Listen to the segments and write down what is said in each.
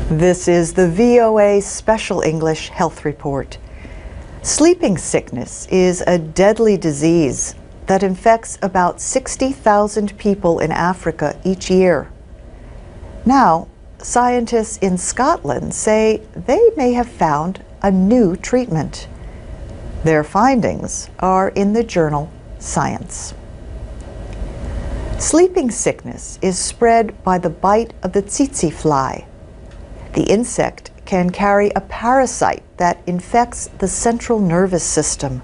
This is the VOA Special English Health Report. Sleeping sickness is a deadly disease that infects about 60,000 people in Africa each year. Now, scientists in Scotland say they may have found a new treatment. Their findings are in the journal Science. Sleeping sickness is spread by the bite of the tsetse fly. The insect can carry a parasite that infects the central nervous system.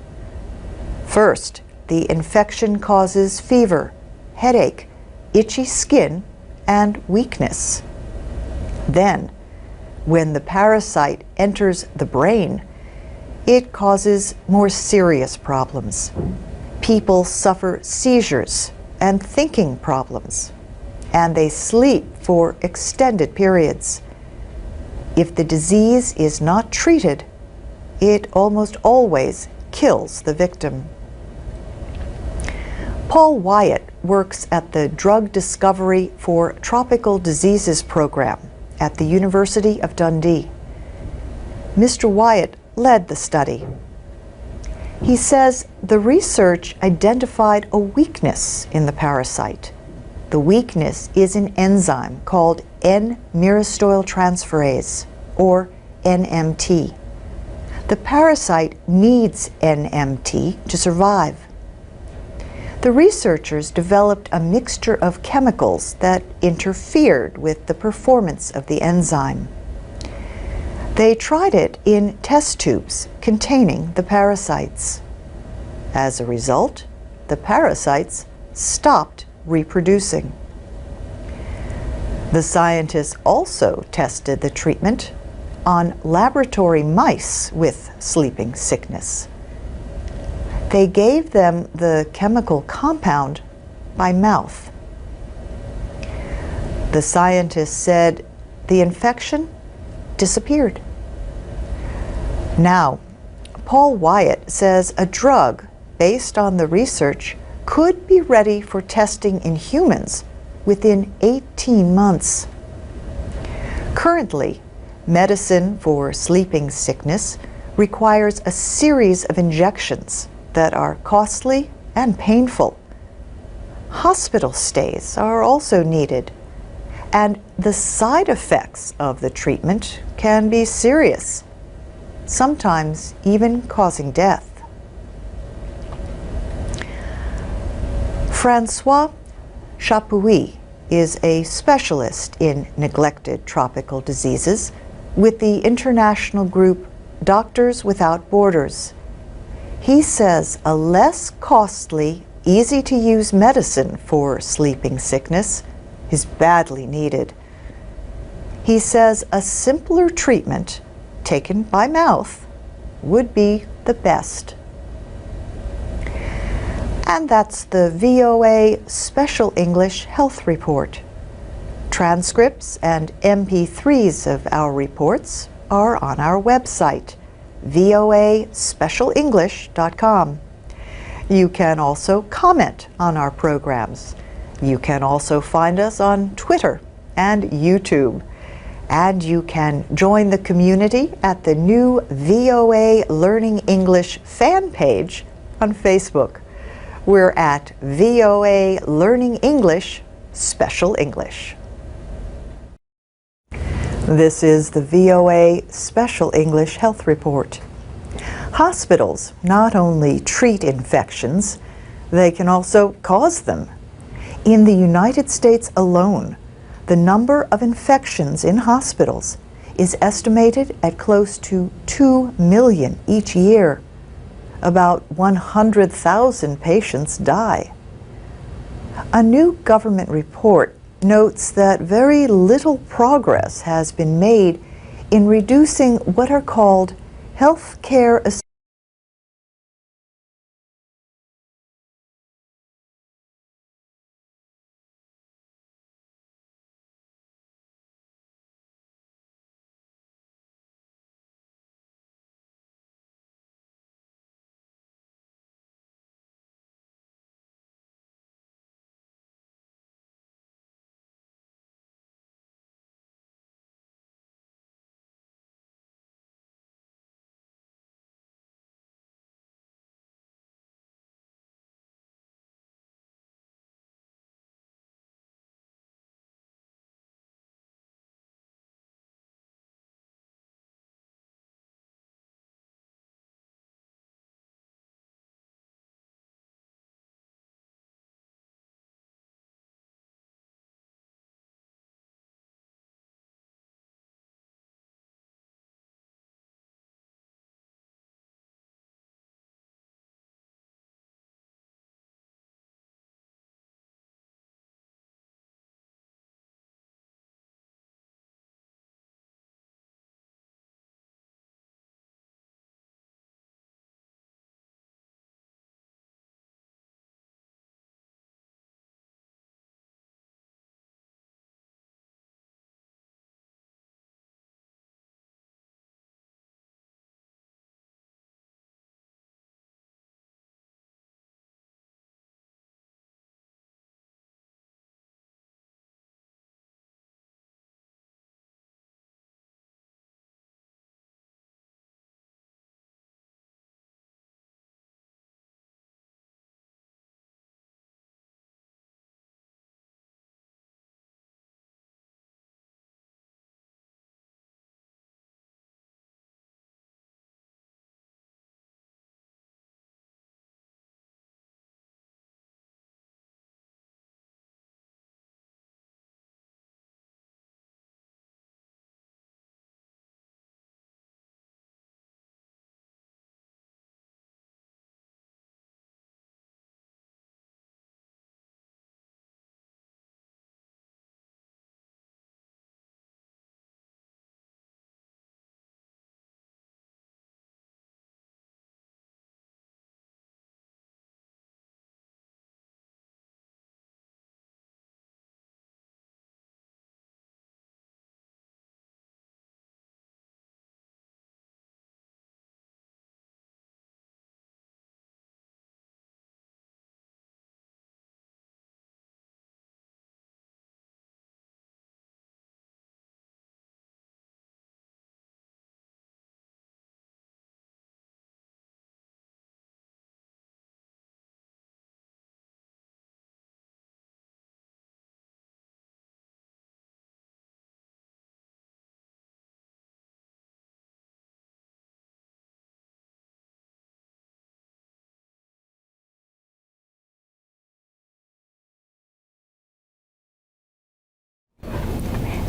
First, the infection causes fever, headache, itchy skin, and weakness. Then, when the parasite enters the brain, it causes more serious problems. People suffer seizures and thinking problems, and they sleep for extended periods. If the disease is not treated, it almost always kills the victim. Paul Wyatt works at the Drug Discovery for Tropical Diseases program at the University of Dundee. Mr. Wyatt led the study. He says the research identified a weakness in the parasite. The weakness is an enzyme called N-myristoyltransferase, or NMT. The parasite needs NMT to survive. The researchers developed a mixture of chemicals that interfered with the performance of the enzyme. They tried it in test tubes containing the parasites. As a result, the parasites stopped reproducing. The scientists also tested the treatment on laboratory mice with sleeping sickness. They gave them the chemical compound by mouth. The scientists said the infection disappeared. Now, Paul Wyatt says a drug based on the research could be ready for testing in humans within 18 months. Currently, medicine for sleeping sickness requires a series of injections that are costly and painful. Hospital stays are also needed, and the side effects of the treatment can be serious, sometimes even causing death. Francois Chapuis is a specialist in neglected tropical diseases with the international group Doctors Without Borders. He says a less costly, easy-to-use medicine for sleeping sickness is badly needed. He says a simpler treatment, taken by mouth, would be the best. And that's the VOA Special English Health Report. Transcripts and MP3s of our reports are on our website, voaspecialenglish.com. You can also comment on our programs. You can also find us on Twitter and YouTube. And you can join the community at the new VOA Learning English fan page on Facebook. We're at VOA Learning English Special English. This is the VOA Special English Health Report. Hospitals not only treat infections, they can also cause them. In the United States alone, the number of infections in hospitals is estimated at close to 2 million each year. About 100,000 patients die. A new government report notes that very little progress has been made in reducing what are called health care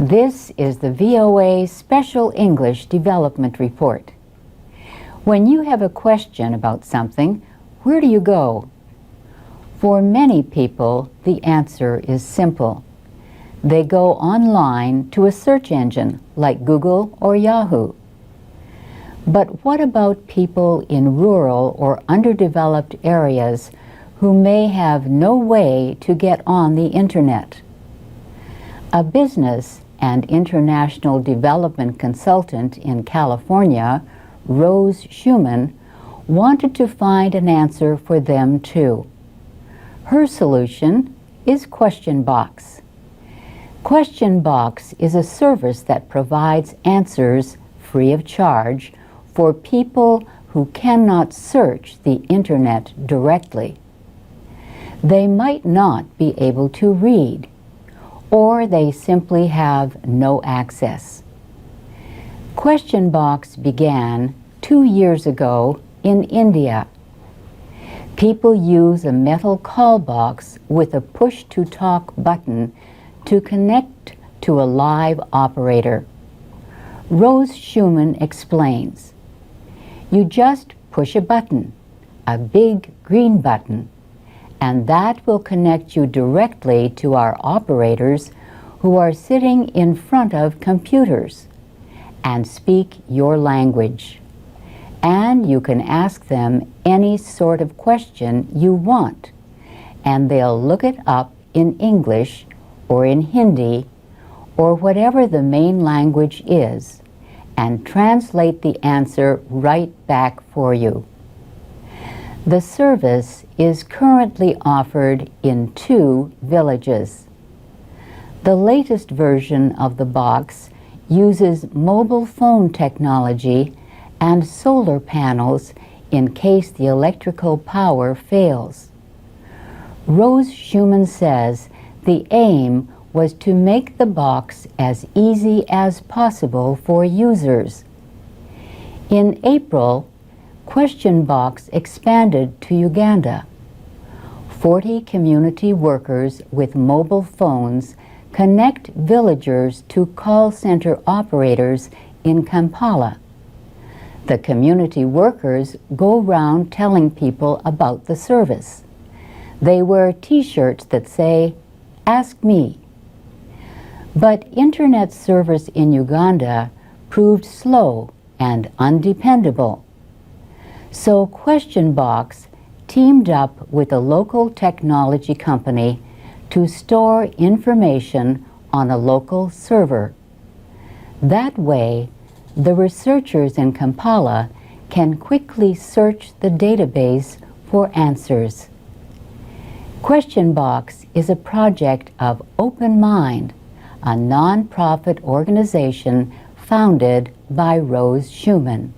This is the VOA Special English Development Report. When you have a question about something, where do you go? For many people, the answer is simple. They go online to a search engine like Google or Yahoo. But what about people in rural or underdeveloped areas who may have no way to get on the internet? A business and international development consultant in California, Rose Schumann, wanted to find an answer for them too. Her solution is Question Box. Question Box is a service that provides answers free of charge for people who cannot search the internet directly. They might not be able to read, or they simply have no access. Question Box began 2 years ago in India. People use a metal call box with a push-to-talk button to connect to a live operator. Rose Schumann explains. You just push a button, a big green button, and that will connect you directly to our operators who are sitting in front of computers and speak your language. And you can ask them any sort of question you want, and they'll look it up in English or in Hindi or whatever the main language is, and translate the answer right back for you. The service is currently offered in 2 villages. The latest version of the box uses mobile phone technology and solar panels in case the electrical power fails. Rose Schumann says the aim was to make the box as easy as possible for users. In April, Question Box expanded to Uganda. 40 community workers with mobile phones connect villagers to call center operators in Kampala. The community workers go around telling people about the service. They wear t-shirts that say, "Ask me." But internet service in Uganda proved slow and undependable. So Question Box teamed up with a local technology company to store information on a local server. That way, the researchers in Kampala can quickly search the database for answers. Question Box is a project of Open Mind, a non-profit organization founded by Rose Schumann.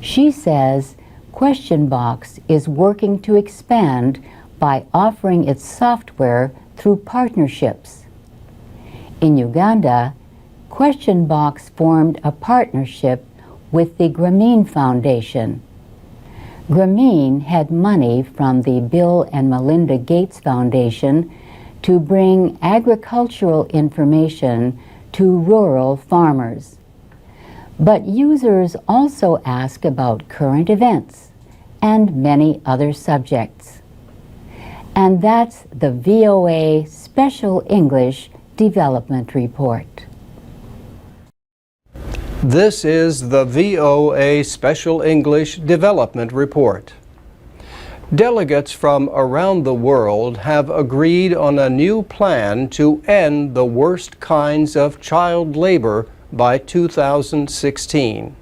She says Question Box is working to expand by offering its software through partnerships. In Uganda, Question Box formed a partnership with the Grameen Foundation. Grameen had money from the Bill and Melinda Gates Foundation to bring agricultural information to rural farmers. But users also ask about current events and many other subjects. And that's the VOA Special English Development Report. This is the VOA Special English Development Report. Delegates from around the world have agreed on a new plan to end the worst kinds of child labor by 2016.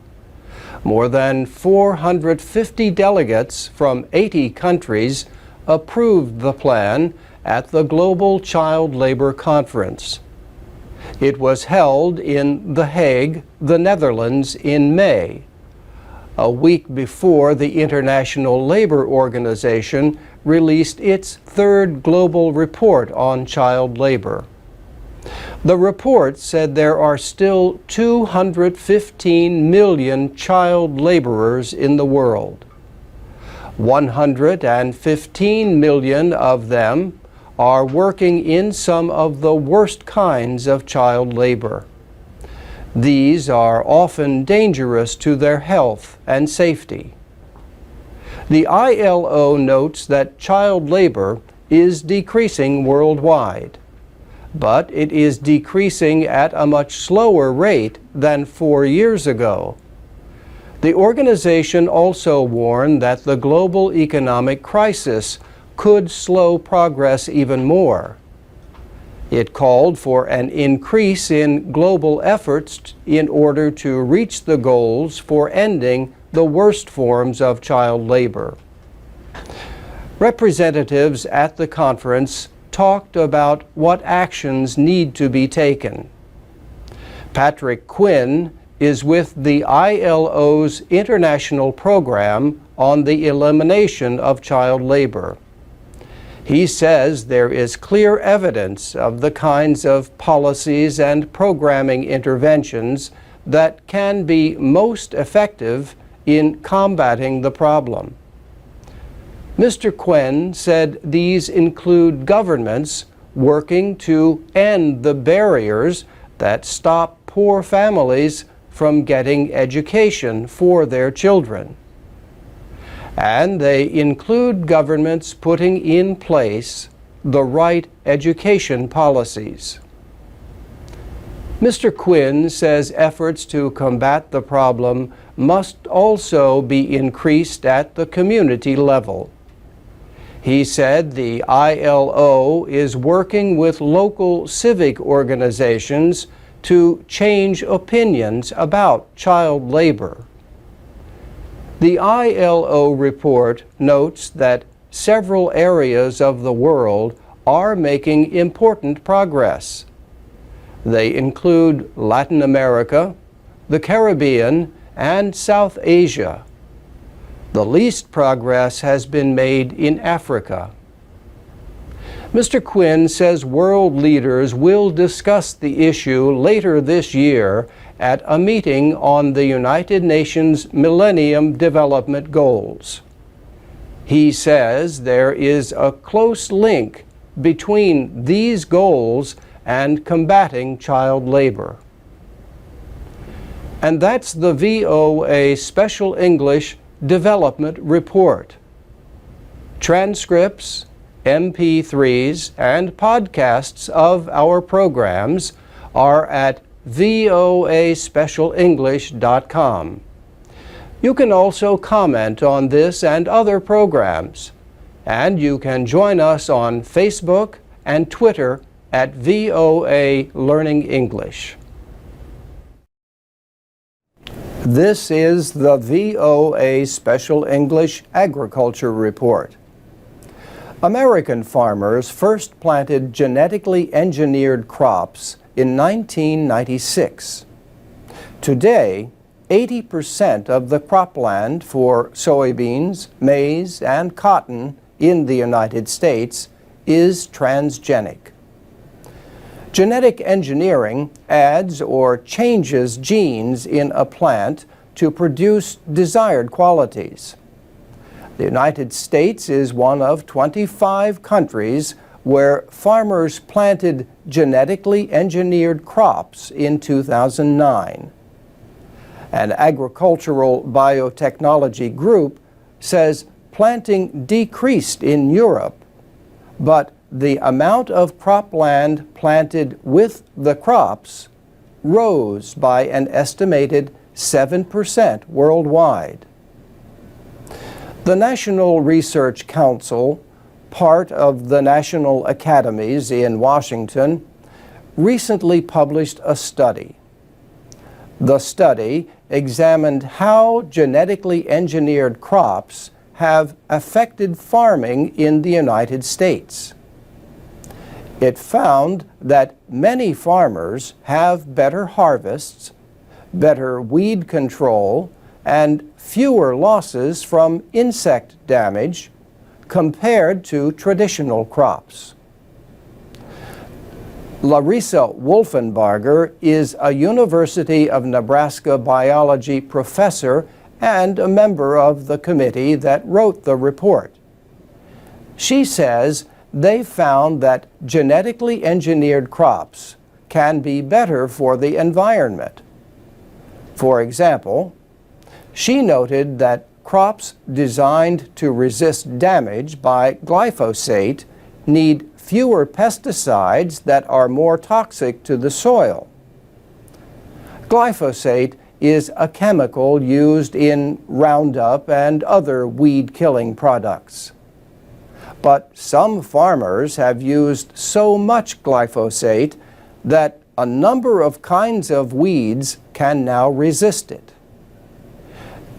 More than 450 delegates from 80 countries approved the plan at the Global Child Labor Conference. It was held in The Hague, the Netherlands, in May, a week before the International Labor Organization released its 3rd global report on child labor. The report said there are still 215 million child laborers in the world. 115 million of them are working in some of the worst kinds of child labor. These are often dangerous to their health and safety. The ILO notes that child labor is decreasing worldwide, but it is decreasing at a much slower rate than 4 years ago. The organization also warned that the global economic crisis could slow progress even more. It called for an increase in global efforts in order to reach the goals for ending the worst forms of child labor. Representatives at the conference talked about what actions need to be taken. Patrick Quinn is with the ILO's International Program on the Elimination of Child Labor. He says there is clear evidence of the kinds of policies and programming interventions that can be most effective in combating the problem. Mr. Quinn said these include governments working to end the barriers that stop poor families from getting education for their children. And they include governments putting in place the right education policies. Mr. Quinn says efforts to combat the problem must also be increased at the community level. He said the ILO is working with local civic organizations to change opinions about child labor. The ILO report notes that several areas of the world are making important progress. They include Latin America, the Caribbean, and South Asia. The least progress has been made in Africa. Mr. Quinn says world leaders will discuss the issue later this year at a meeting on the United Nations Millennium Development Goals. He says there is a close link between these goals and combating child labor. And that's the VOA Special English Development Report. Transcripts, MP3s, and podcasts of our programs are at voaspecialenglish.com. You can also comment on this and other programs, and you can join us on Facebook and Twitter at VOA Learning English. This is the VOA Special English Agriculture Report. American farmers first planted genetically engineered crops in 1996. Today, 80% of the cropland for soybeans, maize, and cotton in the United States is transgenic. Genetic engineering adds or changes genes in a plant to produce desired qualities. The United States is one of 25 countries where farmers planted genetically engineered crops in 2009. An agricultural biotechnology group says planting decreased in Europe, but the amount of cropland planted with the crops rose by an estimated 7% worldwide. The National Research Council, part of the National Academies in Washington, recently published a study. The study examined how genetically engineered crops have affected farming in the United States. It found that many farmers have better harvests, better weed control, and fewer losses from insect damage compared to traditional crops. Larissa Wolfenbarger is a University of Nebraska biology professor and a member of the committee that wrote the report. She says they found that genetically engineered crops can be better for the environment. For example, she noted that crops designed to resist damage by glyphosate need fewer pesticides that are more toxic to the soil. Glyphosate is a chemical used in Roundup and other weed-killing products. But some farmers have used so much glyphosate that a number of kinds of weeds can now resist it.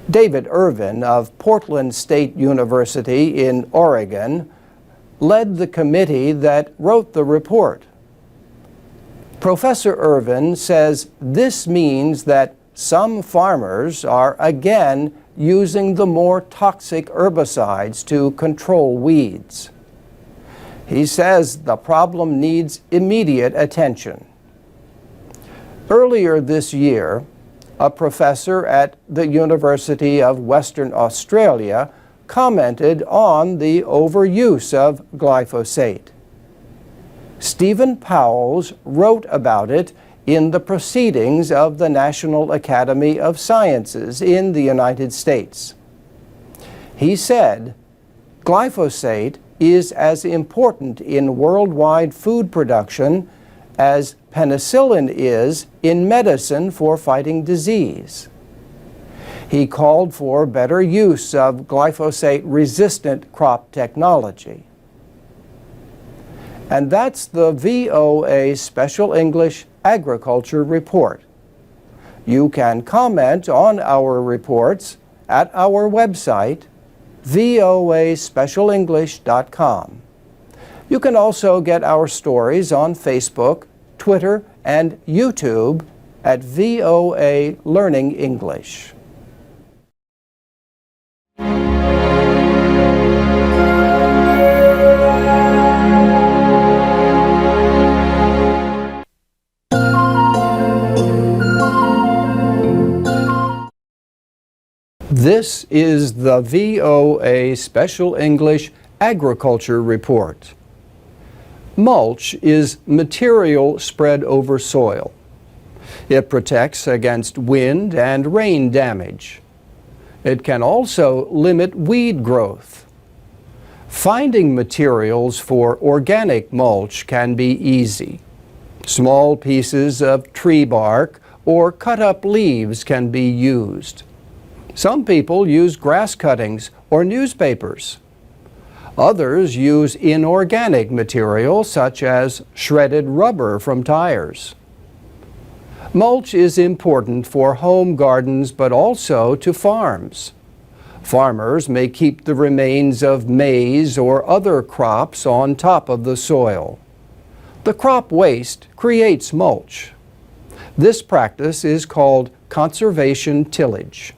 David Irvin of Portland State University in Oregon led the committee that wrote the report. Professor Irvin says this means that some farmers are again using the more toxic herbicides to control weeds. He says the problem needs immediate attention. Earlier this year, a professor at the University of Western Australia commented on the overuse of glyphosate. Stephen Powles wrote about it in the Proceedings of the National Academy of Sciences in the United States. He said, "Glyphosate is as important in worldwide food production as penicillin is in medicine for fighting disease." He called for better use of glyphosate-resistant crop technology. And that's the VOA Special English Agriculture Report. You can comment on our reports at our website, voaspecialenglish.com. You can also get our stories on Facebook, Twitter, and YouTube at VOA Learning English. This is the VOA Special English Agriculture Report. Mulch is material spread over soil. It protects against wind and rain damage. It can also limit weed growth. Finding materials for organic mulch can be easy. Small pieces of tree bark or cut-up leaves can be used. Some people use grass cuttings or newspapers. Others use inorganic material such as shredded rubber from tires. Mulch is important for home gardens but also to farms. Farmers may keep the remains of maize or other crops on top of the soil. The crop waste creates mulch. This practice is called conservation tillage.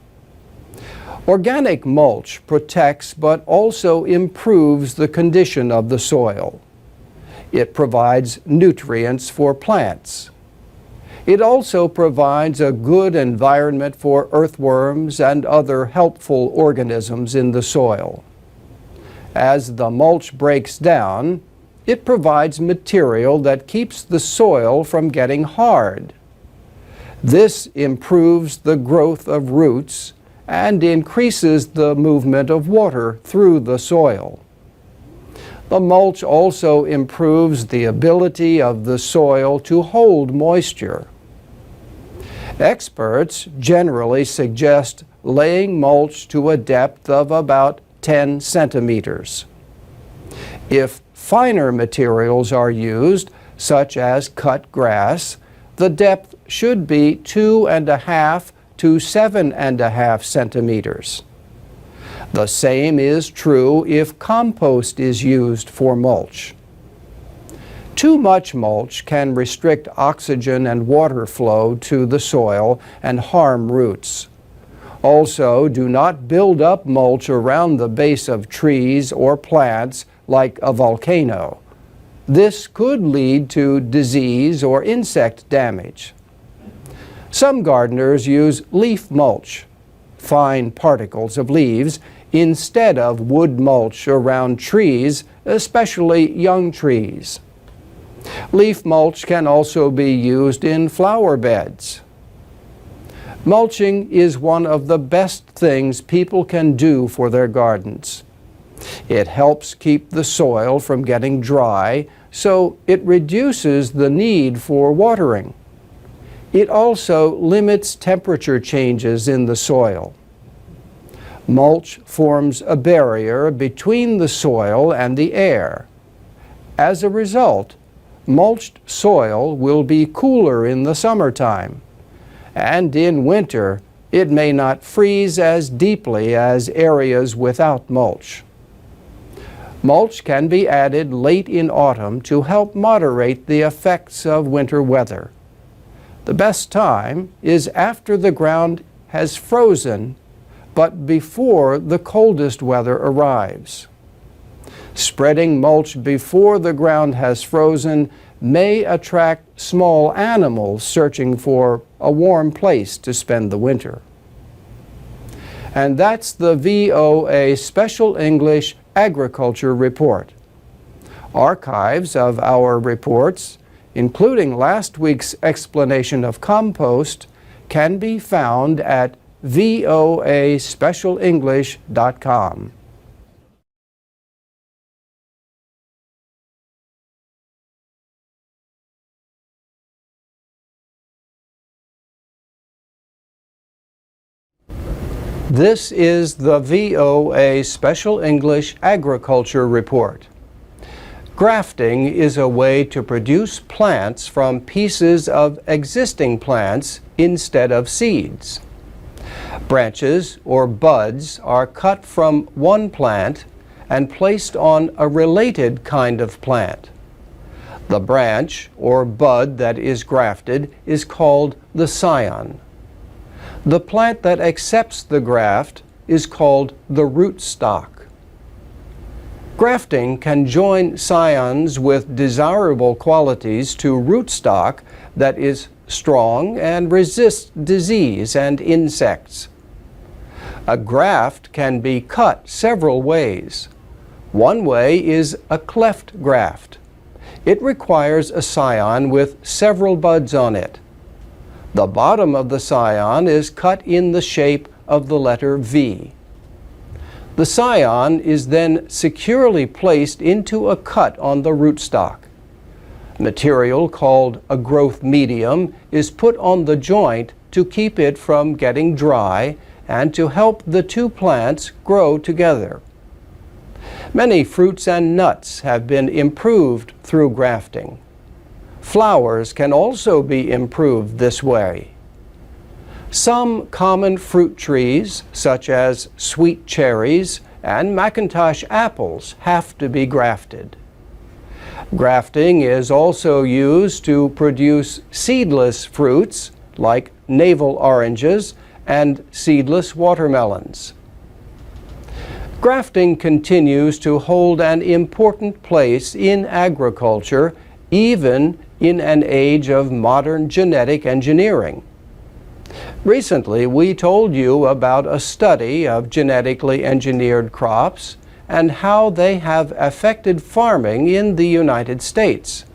Organic mulch protects but also improves the condition of the soil. It provides nutrients for plants. It also provides a good environment for earthworms and other helpful organisms in the soil. As the mulch breaks down, it provides material that keeps the soil from getting hard. This improves the growth of roots and increases the movement of water through the soil. The mulch also improves the ability of the soil to hold moisture. Experts generally suggest laying mulch to a depth of about 10 centimeters. If finer materials are used, such as cut grass, the depth should be 2.5 to 7.5 centimeters. The same is true if compost is used for mulch. Too much mulch can restrict oxygen and water flow to the soil and harm roots. Also, do not build up mulch around the base of trees or plants like a volcano. This could lead to disease or insect damage. Some gardeners use leaf mulch, fine particles of leaves, instead of wood mulch around trees, especially young trees. Leaf mulch can also be used in flower beds. Mulching is one of the best things people can do for their gardens. It helps keep the soil from getting dry, so it reduces the need for watering. It also limits temperature changes in the soil. Mulch forms a barrier between the soil and the air. As a result, mulched soil will be cooler in the summertime, and in winter it may not freeze as deeply as areas without mulch. Mulch can be added late in autumn to help moderate the effects of winter weather. The best time is after the ground has frozen, but before the coldest weather arrives. Spreading mulch before the ground has frozen may attract small animals searching for a warm place to spend the winter. And that's the VOA Special English Agriculture Report. Archives of our reports, including last week's explanation of compost, can be found at voaspecialenglish.com. This is the VOA Special English Agriculture Report. Grafting is a way to produce plants from pieces of existing plants instead of seeds. Branches or buds are cut from one plant and placed on a related kind of plant. The branch or bud that is grafted is called the scion. The plant that accepts the graft is called the rootstock. Grafting can join scions with desirable qualities to rootstock that is strong and resists disease and insects. A graft can be cut several ways. One way is a cleft graft. It requires a scion with several buds on it. The bottom of the scion is cut in the shape of the letter V. The scion is then securely placed into a cut on the rootstock. Material called a growth medium is put on the joint to keep it from getting dry and to help the two plants grow together. Many fruits and nuts have been improved through grafting. Flowers can also be improved this way. Some common fruit trees, such as sweet cherries and McIntosh apples, have to be grafted. Grafting is also used to produce seedless fruits like navel oranges and seedless watermelons. Grafting continues to hold an important place in agriculture, even in an age of modern genetic engineering. Recently, we told you about a study of genetically engineered crops and how they have affected farming in the United States.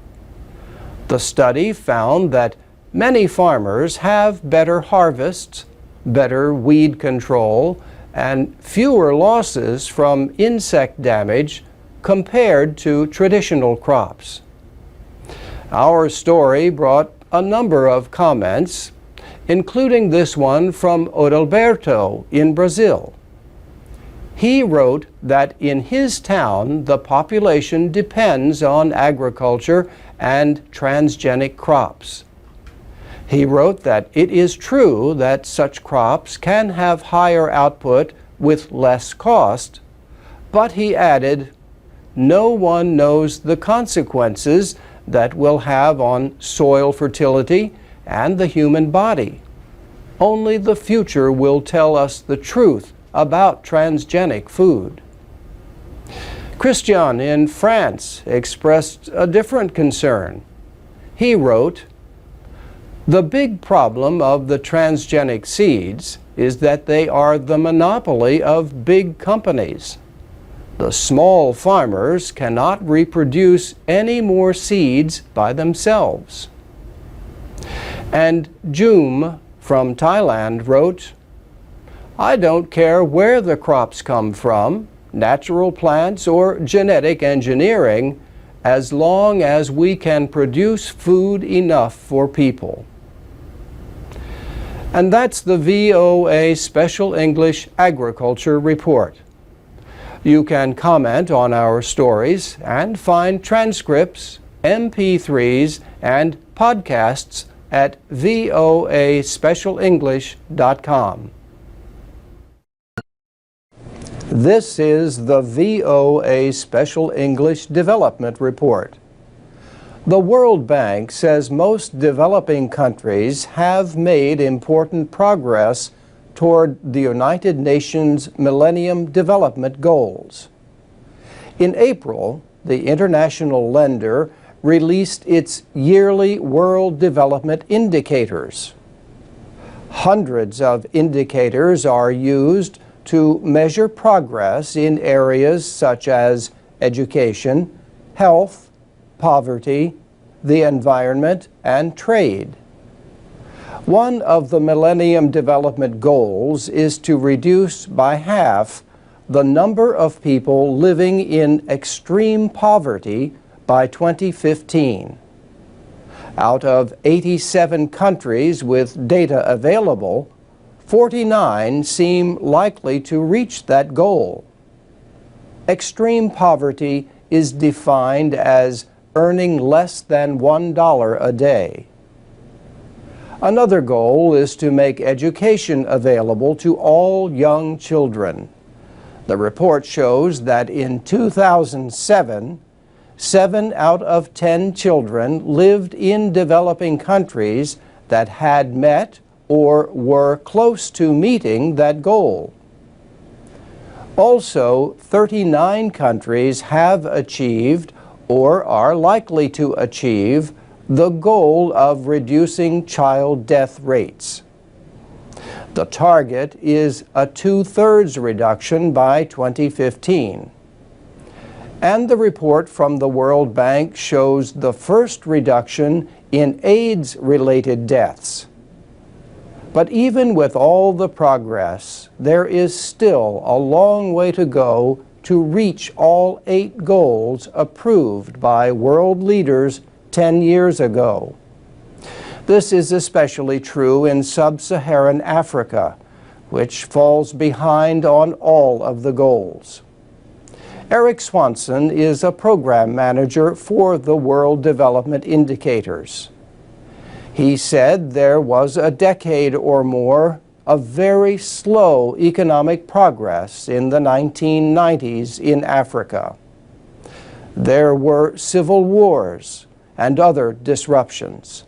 The study found that many farmers have better harvests, better weed control, and fewer losses from insect damage compared to traditional crops. Our story brought a number of comments, including this one from Odalberto in Brazil. He wrote that in his town the population depends on agriculture and transgenic crops. He wrote that it is true that such crops can have higher output with less cost, but he added, "No one knows the consequences that will have on soil fertility and the human body. Only the future will tell us the truth about transgenic food." Christian in France expressed a different concern. He wrote, "The big problem of the transgenic seeds is that they are the monopoly of big companies. The small farmers cannot reproduce any more seeds by themselves. And Joom from Thailand wrote, "I don't care where the crops come from, natural plants or genetic engineering, as long as we can produce food enough for people." And that's the VOA Special English Agriculture Report. You can comment on our stories and find transcripts, MP3s, and podcasts at voaspecialenglish.com. This is the VOA Special English Development Report. The World Bank says most developing countries have made important progress toward the United Nations Millennium Development Goals. In April, the international lender released its yearly World Development Indicators. Hundreds of indicators are used to measure progress in areas such as education, health, poverty, the environment, and trade. One of the Millennium Development Goals is to reduce by half the number of people living in extreme poverty by 2015. Out of 87 countries with data available, 49 seem likely to reach that goal. Extreme poverty is defined as earning less than $1 a day. Another goal is to make education available to all young children. The report shows that in 2007, 7 out of 10 children lived in developing countries that had met or were close to meeting that goal. Also, 39 countries have achieved or are likely to achieve the goal of reducing child death rates. The target is a 2/3 reduction by 2015. And the report from the World Bank shows the first reduction in AIDS-related deaths. But even with all the progress, there is still a long way to go to reach all 8 goals approved by world leaders 10 years ago. This is especially true in sub-Saharan Africa, which falls behind on all of the goals. Eric Swanson is a program manager for the World Development Indicators. He said there was a decade or more of very slow economic progress in the 1990s in Africa. There were civil wars and other disruptions.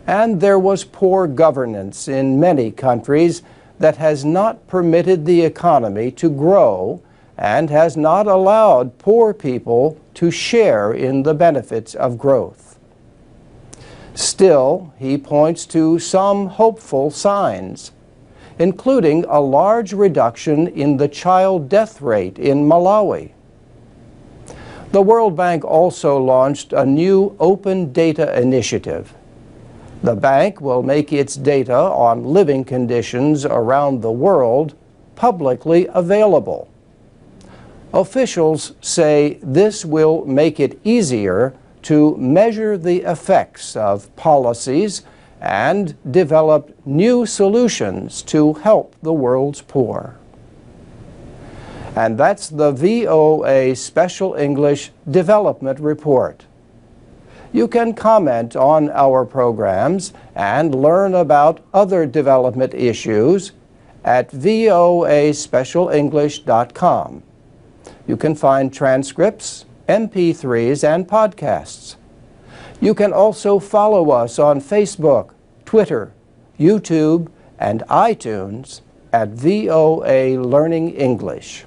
And there was poor governance in many countries that has not permitted the economy to grow and has not allowed poor people to share in the benefits of growth. Still, he points to some hopeful signs, including a large reduction in the child death rate in Malawi. The World Bank also launched a new open data initiative. The bank will make its data on living conditions around the world publicly available. Officials say this will make it easier to measure the effects of policies and develop new solutions to help the world's poor. And that's the VOA Special English Development Report. You can comment on our programs and learn about other development issues at voaspecialenglish.com. You can find transcripts, MP3s, and podcasts. You can also follow us on Facebook, Twitter, YouTube, and iTunes at VOA Learning English.